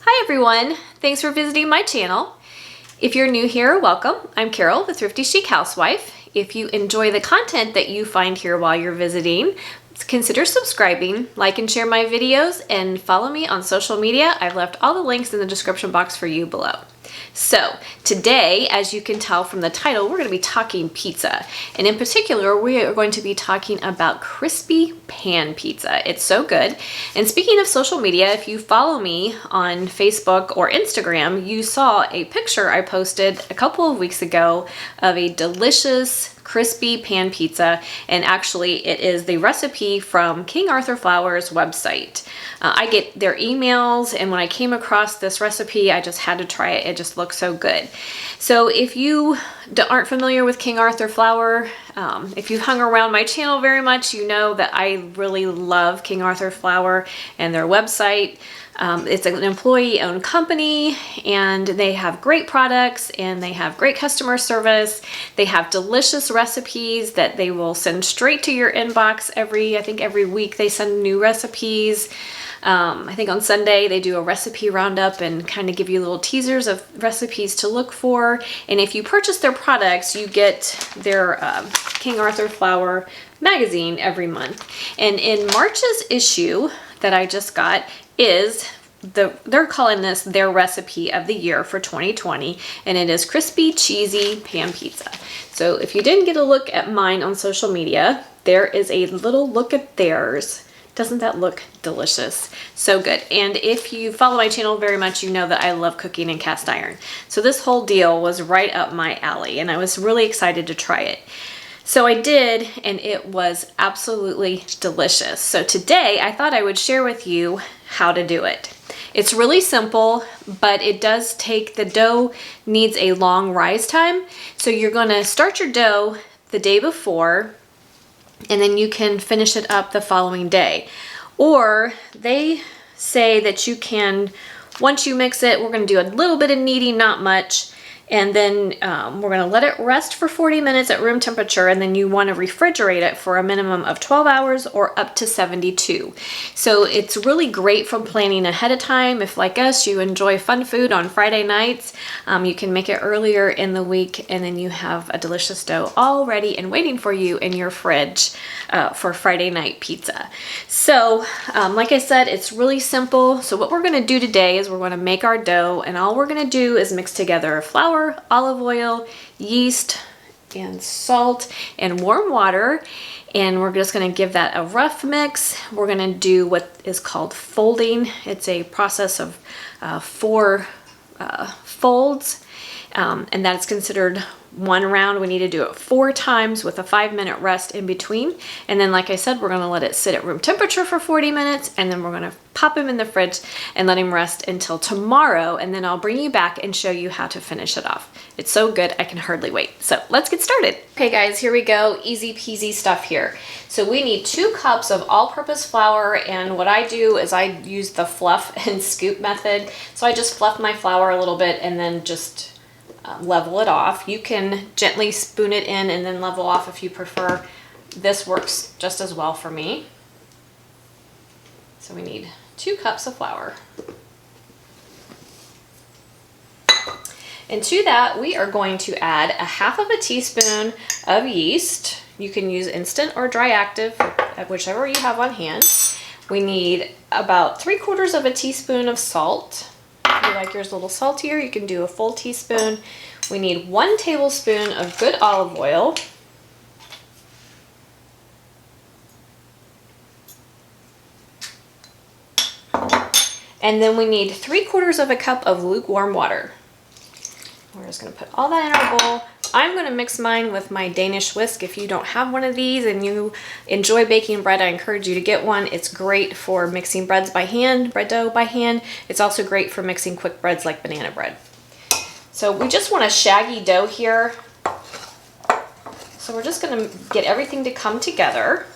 Hi everyone, thanks for visiting my channel. If you're new here, welcome. I'm Carol, the Thrifty Chic Housewife. If you enjoy the content that you find here while you're visiting, consider subscribing, like and share my videos, and follow me on social media. I've left all the links in the description box for you below. So today, as you can tell from the title, we're going to be talking pizza. And in particular, we are going to be talking about crispy pan pizza. It's so good. And speaking of social media, if you follow me on Facebook or Instagram, you saw a picture I posted a couple of weeks ago of a delicious crispy pan pizza, and actually it is the recipe from King Arthur Flour's website. I get their emails, and when I came across this recipe, I just had to try it. It just looks so good. So if you aren't familiar with King Arthur Flour, if you've hung around my channel very much, you know that I really love King Arthur Flour and their website. It's an employee-owned company, and they have great products, and they have great customer service. They have delicious recipes that they will send straight to your inbox I think every week they send new recipes. I think on Sunday they do a recipe roundup and kind of give you little teasers of recipes to look for. And if you purchase their products, you get their King Arthur Flour magazine every month. And in March's issue that I just got is they're calling this their recipe of the year for 2020, and it is crispy cheesy pan pizza. So if you didn't get a look at mine on social media, there is a little look at theirs. Doesn't that look delicious? So good. And if you follow my channel very much, you know that I love cooking in cast iron. So this whole deal was right up my alley, and I was really excited to try it. So I did, and it was absolutely delicious. So today I thought I would share with you how to do it. It's really simple, but it does take, the dough needs a long rise time. So you're gonna start your dough the day before, and then you can finish it up the following day. Or they say that you can, once you mix it, we're gonna do a little bit of kneading, not much, and then we're gonna let it rest for 40 minutes at room temperature, and then you wanna refrigerate it for a minimum of 12 hours or up to 72. So it's really great for planning ahead of time. If, like us, you enjoy fun food on Friday nights, you can make it earlier in the week, and then you have a delicious dough all ready and waiting for you in your fridge for Friday night pizza. So like I said, it's really simple. So what we're gonna do today is we're gonna make our dough, and all we're gonna do is mix together flour, olive oil, yeast, and salt, and warm water. And we're just going to give that a rough mix. We're going to do what is called folding. It's a process of 4 folds, and that's considered one round. We need to do it 4 times with a 5-minute rest in between. And then, like I said, we're going to let it sit at room temperature for 40 minutes, and then we're going to pop him in the fridge and let him rest until tomorrow, and then I'll bring you back and show you how to finish it off. It's so good, I can hardly wait. So let's get started. Okay guys, here we go. Easy peasy stuff here. So we need 2 cups of all-purpose flour, and what I do is I use the fluff and scoop method. So I just fluff my flour a little bit and then just level it off. You can gently spoon it in and then level off if you prefer. This works just as well for me. So we need 2 cups of flour. And to that, we are going to add a 1/2 teaspoon of yeast. You can use instant or dry active, whichever you have on hand. We need about 3/4 teaspoon of salt. If you like yours a little saltier, you can do a full teaspoon. We need 1 tablespoon of good olive oil. And then we need 3/4 cup of lukewarm water. We're just going to put all that in our bowl. I'm going to mix mine with my Danish whisk. If you don't have one of these and you enjoy baking bread, I encourage you to get one. It's great for mixing breads by hand, bread dough by hand. It's also great for mixing quick breads like banana bread. So we just want a shaggy dough here. So we're just going to get everything to come together.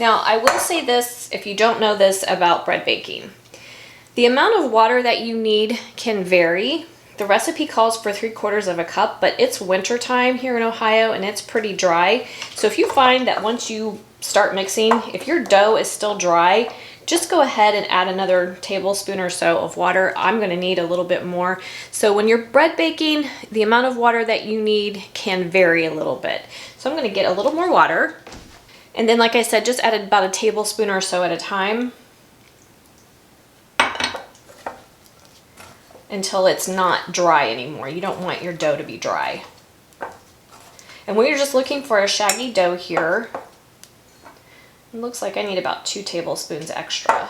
Now, I will say this, if you don't know this about bread baking. The amount of water that you need can vary, The recipe calls for 3/4 of a cup, but it's winter time here in Ohio and it's pretty dry. So if you find that once you start mixing, if your dough is still dry, just go ahead and add another tablespoon or so of water. I'm gonna need a little bit more. So when you're bread baking, the amount of water that you need can vary a little bit. So I'm gonna get a little more water. And then, like I said, just add about a tablespoon or so at a time until it's not dry anymore. You don't want your dough to be dry. And we're just looking for a shaggy dough here. It looks like I need about 2 tablespoons extra.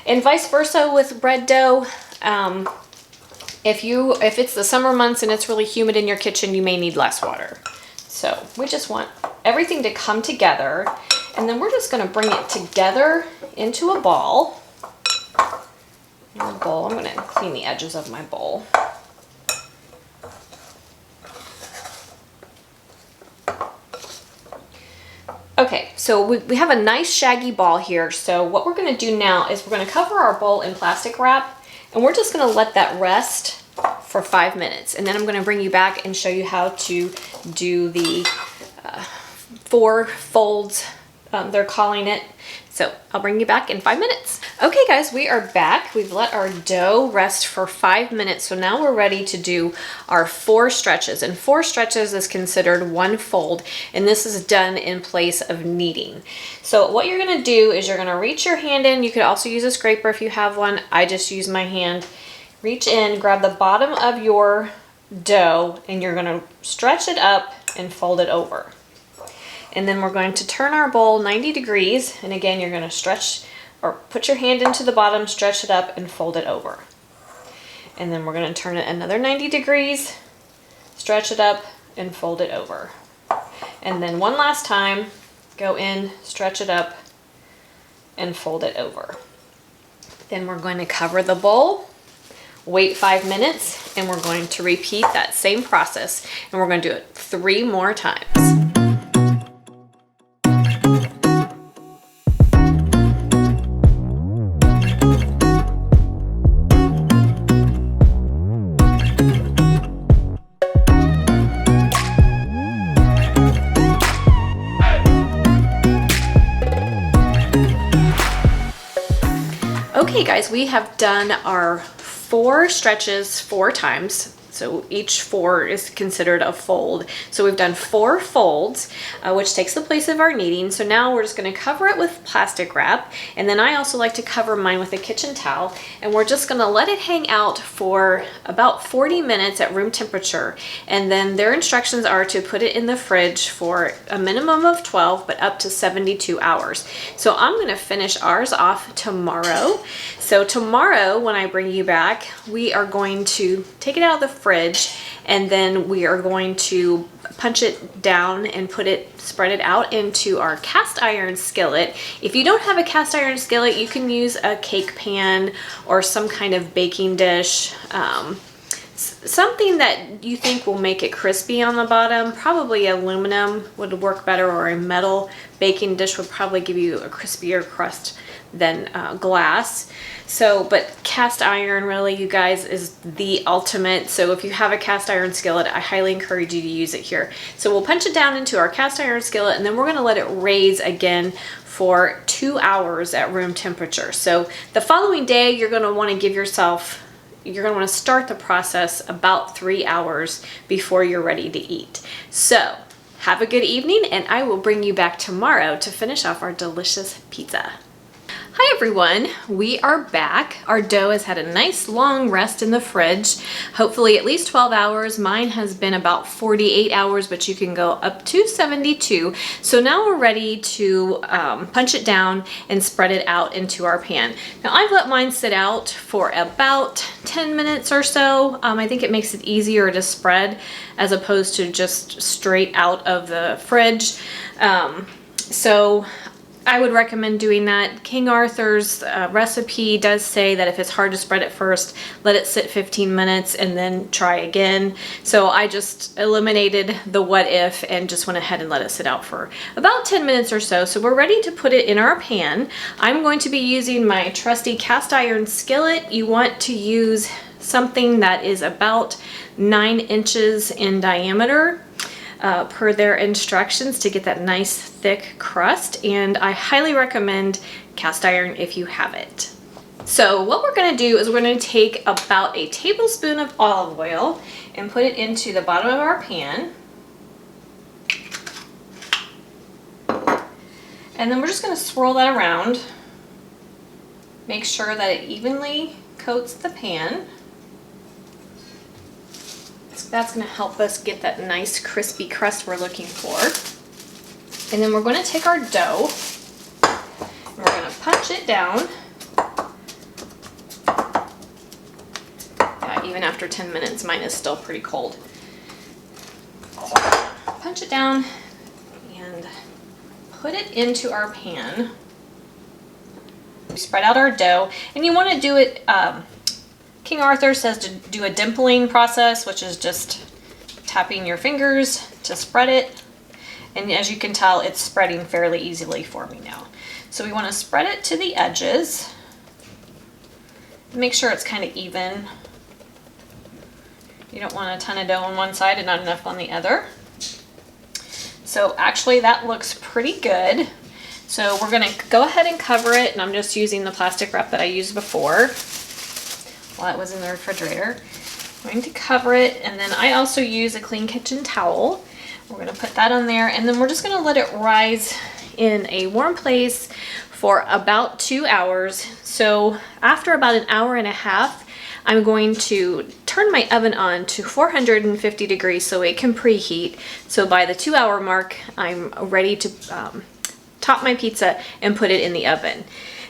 And vice versa with bread dough. If it's the summer months and it's really humid in your kitchen, you may need less water. So we just want everything to come together, and then we're just gonna bring it together into a ball. I'm gonna clean the edges of my bowl. Okay, so we have a nice shaggy ball here. So what we're gonna do now is we're gonna cover our bowl in plastic wrap, and we're just gonna let that rest for 5 minutes. And then I'm gonna bring you back and show you how to do the 4 folds, they're calling it. So I'll bring you back in 5 minutes. Okay guys, we are back. We've let our dough rest for 5 minutes. So now we're ready to do our 4 stretches. And 4 stretches is considered 1 fold. And this is done in place of kneading. So what you're gonna do is you're gonna reach your hand in. You could also use a scraper if you have one. I just use my hand. Reach in, grab the bottom of your dough, and you're gonna stretch it up and fold it over. And then we're going to turn our bowl 90 degrees. And again, you're gonna stretch or put your hand into the bottom, stretch it up and fold it over. And then we're gonna turn it another 90 degrees, stretch it up and fold it over. And then one last time, go in, stretch it up and fold it over. Then we're going to cover the bowl, wait 5 minutes, and we're going to repeat that same process. And we're gonna do it 3 more times. Okay guys, we have done our 4 stretches 4 times. So each 4 is considered a fold. So we've done 4 folds, which takes the place of our kneading. So now we're just gonna cover it with plastic wrap. And then I also like to cover mine with a kitchen towel. And we're just gonna let it hang out for about 40 minutes at room temperature. And then their instructions are to put it in the fridge for a minimum of 12, but up to 72 hours. So I'm gonna finish ours off tomorrow. So tomorrow, when I bring you back, we are going to take it out of the fridge, and then we are going to punch it down and spread it out into our cast iron skillet. If you don't have a cast iron skillet, you can use a cake pan or some kind of baking dish, something that you think will make it crispy on the bottom. Probably aluminum would work better, or a metal baking dish would probably give you a crispier crust than glass. So, but cast iron really, you guys, is the ultimate. So if you have a cast iron skillet, I highly encourage you to use it here. So we'll punch it down into our cast iron skillet, and then we're gonna let it raise again for 2 hours at room temperature. So the following day, you're gonna wanna start the process about 3 hours before you're ready to eat. So have a good evening, and I will bring you back tomorrow to finish off our delicious pizza. Hi everyone, we are back. Our dough has had a nice long rest in the fridge, hopefully at least 12 hours. Mine has been about 48 hours, but you can go up to 72. So now we're ready to punch it down and spread it out into our pan. Now I've let mine sit out for about 10 minutes or so. I think it makes it easier to spread as opposed to just straight out of the fridge. So I would recommend doing that. King Arthur's recipe does say that if it's hard to spread it first, let it sit 15 minutes and then try again. So I just eliminated the what if and just went ahead and let it sit out for about 10 minutes or so. So we're ready to put it in our pan. I'm going to be using my trusty cast iron skillet. You want to use something that is about 9 inches in diameter. Per their instructions to get that nice thick crust, and I highly recommend cast iron if you have it. So what we're going to do is we're going to take about a tablespoon of olive oil and put it into the bottom of our pan. And then we're just going to swirl that around. Make sure that it evenly coats the pan. That's going to help us get that nice crispy crust we're looking for. And then we're going to take our dough and we're going to punch it down. Even after 10 minutes, mine is still pretty cold. So punch it down and put it into our pan. We spread out our dough, and you want to do it King Arthur says to do a dimpling process, which is just tapping your fingers to spread it. And as you can tell, it's spreading fairly easily for me now. So we want to spread it to the edges. Make sure it's kind of even. You don't want a ton of dough on one side and not enough on the other. So actually that looks pretty good. So we're going to go ahead and cover it, and I'm just using the plastic wrap that I used before while it was in the refrigerator. I'm going to cover it, and then I also use a clean kitchen towel. We're going to put that on there, and then we're just going to let it rise in a warm place for about 2 hours. So after about an hour and a half, I'm going to turn my oven on to 450 degrees so it can preheat. So by the 2 hour mark, I'm ready to top my pizza and put it in the oven.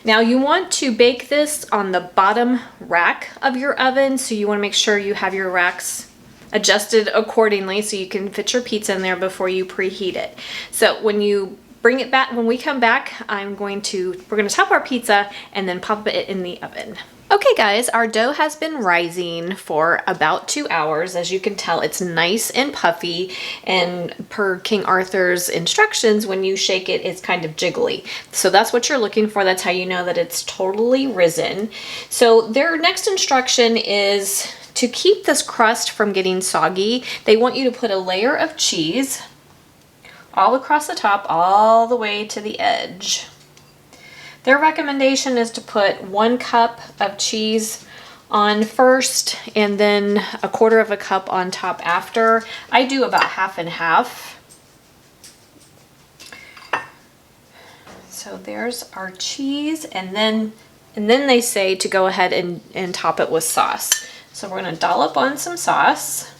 Now you want to bake this on the bottom rack of your oven, so you want to make sure you have your racks adjusted accordingly so you can fit your pizza in there before you preheat it. So when you bring it back, when we come back, we're going to top our pizza and then pop it in the oven. Okay guys, our dough has been rising for about 2 hours. As you can tell, it's nice and puffy, and per King Arthur's instructions, when you shake it, it's kind of jiggly. So that's what you're looking for. That's how you know that it's totally risen. So their next instruction is to keep this crust from getting soggy. They want you to put a layer of cheese all across the top, all the way to the edge. Their recommendation is to put 1 cup of cheese on first and then 1/4 cup on top after. I do about half and half. So there's our cheese, and then they say to go ahead and top it with sauce. So we're going to dollop on some sauce.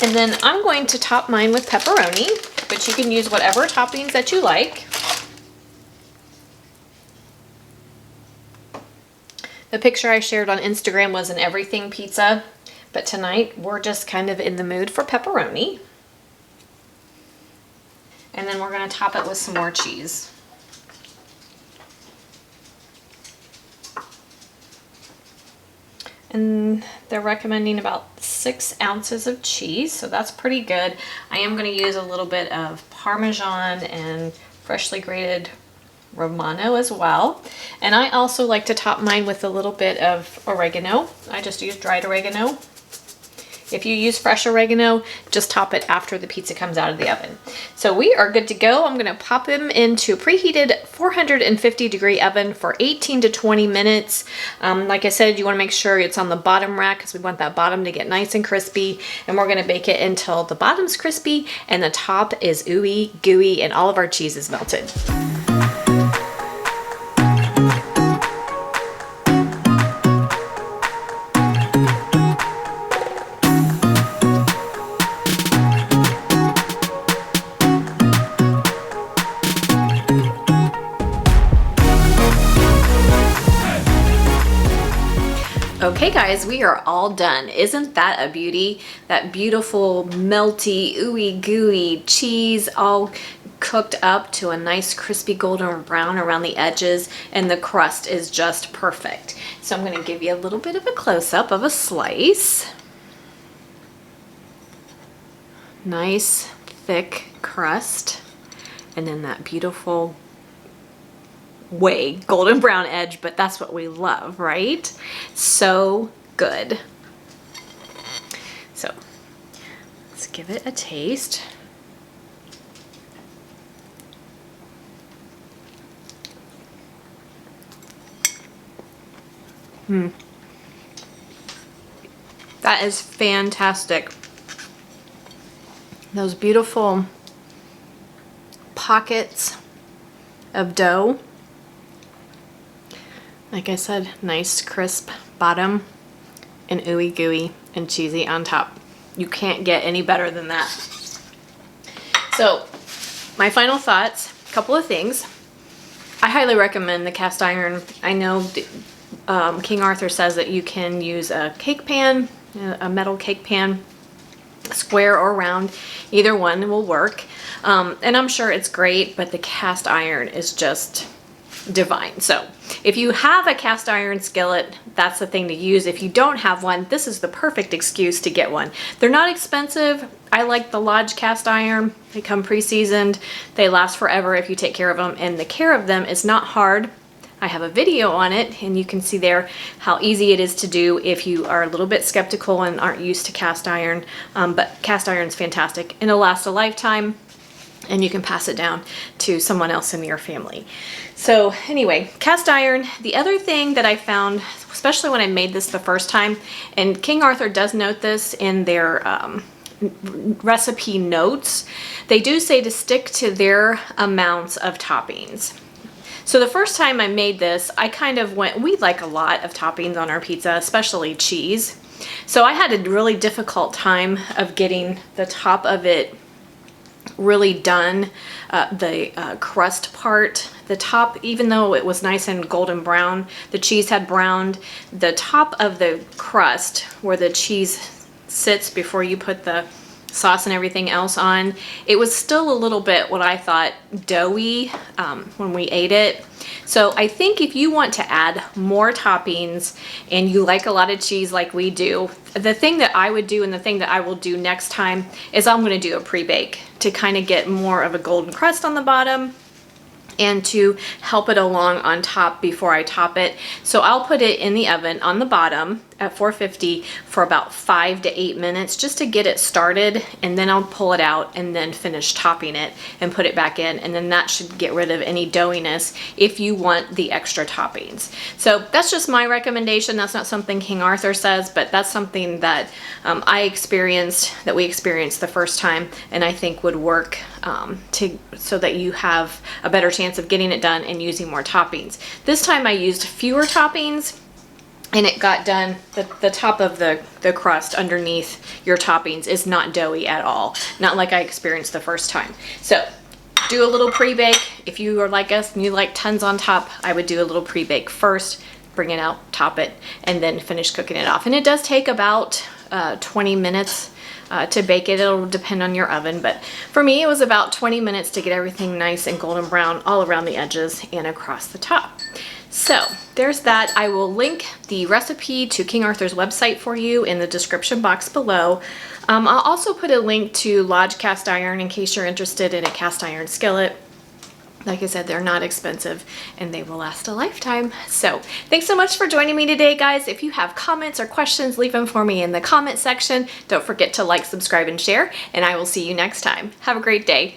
And then I'm going to top mine with pepperoni, but you can use whatever toppings that you like. The picture I shared on Instagram was an everything pizza, but tonight we're just kind of in the mood for pepperoni. And then we're going to top it with some more cheese. And they're recommending about 6 ounces of cheese, so that's pretty good. I am going to use a little bit of Parmesan and freshly grated Romano as well. And I also like to top mine with a little bit of oregano. I just use dried oregano. If you use fresh oregano, just top it after the pizza comes out of the oven. So we are good to go. I'm going to pop them into a preheated 450 degree oven for 18 to 20 minutes. Like I said, you want to make sure it's on the bottom rack because we want that bottom to get nice and crispy. And we're going to bake it until the bottom's crispy and the top is ooey gooey and all of our cheese is melted. Okay guys, we are all done. Isn't that a beauty? That beautiful, melty, ooey gooey cheese all cooked up to a nice crispy golden brown around the edges, and the crust is just perfect. So I'm gonna give you a little bit of a close-up of a slice. Nice, thick crust, and then that beautiful golden brown edge, but that's what we love, right? So good. So let's give it a taste. That is fantastic. Those beautiful pockets of dough. Like I said, nice crisp bottom and ooey gooey and cheesy on top. You can't get any better than that. So my final thoughts, a couple of things. I highly recommend the cast iron. I know King Arthur says that you can use a cake pan, a metal cake pan, square or round, either one will work. And I'm sure it's great, but the cast iron is just divine. So if you have a cast iron skillet, that's the thing to use. If you don't have one, this is the perfect excuse to get one. They're not expensive. I like the Lodge cast iron. They come pre-seasoned. They last forever if you take care of them, and the care of them is not hard. I have a video on it, and you can see there how easy it is to do if you are a little bit skeptical and aren't used to cast iron. But cast iron is fantastic, and it'll last a lifetime, and you can pass it down to someone else in your family. So anyway, cast iron. The other thing that I found, especially when I made this the first time, and King Arthur does note this in their recipe notes, they do say to stick to their amounts of toppings. So the first time I made this, I kind of we like a lot of toppings on our pizza, especially cheese. So I had a really difficult time of getting the top of it really done, the crust part. The top, even though it was nice and golden brown, the cheese had browned. The top of the crust, where the cheese sits before you put the sauce and everything else on, it was still a little bit what I thought doughy when we ate it. So I think if you want to add more toppings and you like a lot of cheese like we do, the thing that I would do and the thing that I will do next time is I'm going to do a pre-bake to kind of get more of a golden crust on the bottom and to help it along on top before I top it. So I'll put it in the oven on the bottom at 450 for about 5 to 8 minutes just to get it started, and then I'll pull it out and then finish topping it and put it back in, and then that should get rid of any doughiness if you want the extra toppings. So that's just my recommendation. That's not something King Arthur says, but that's something that we experienced the first time, and I think would work so that you have a better chance of getting it done and using more toppings. This time I used fewer toppings, and it got done. The top of the crust underneath your toppings is not doughy at all. Not like I experienced the first time. So do a little pre-bake. If you are like us and you like tons on top, I would do a little pre-bake first, bring it out, top it, and then finish cooking it off. And it does take about 20 minutes to bake it. It'll depend on your oven, but for me it was about 20 minutes to get everything nice and golden brown all around the edges and across the top. So there's that. I will link the recipe to King Arthur's website for you in the description box below. I'll also put a link to Lodge cast iron in case you're interested in a cast iron skillet. Like I said, they're not expensive and they will last a lifetime. So thanks so much for joining me today, guys. If you have comments or questions, leave them for me in the comment section. Don't forget to like, subscribe, and share, and I will see you next time. Have a great day.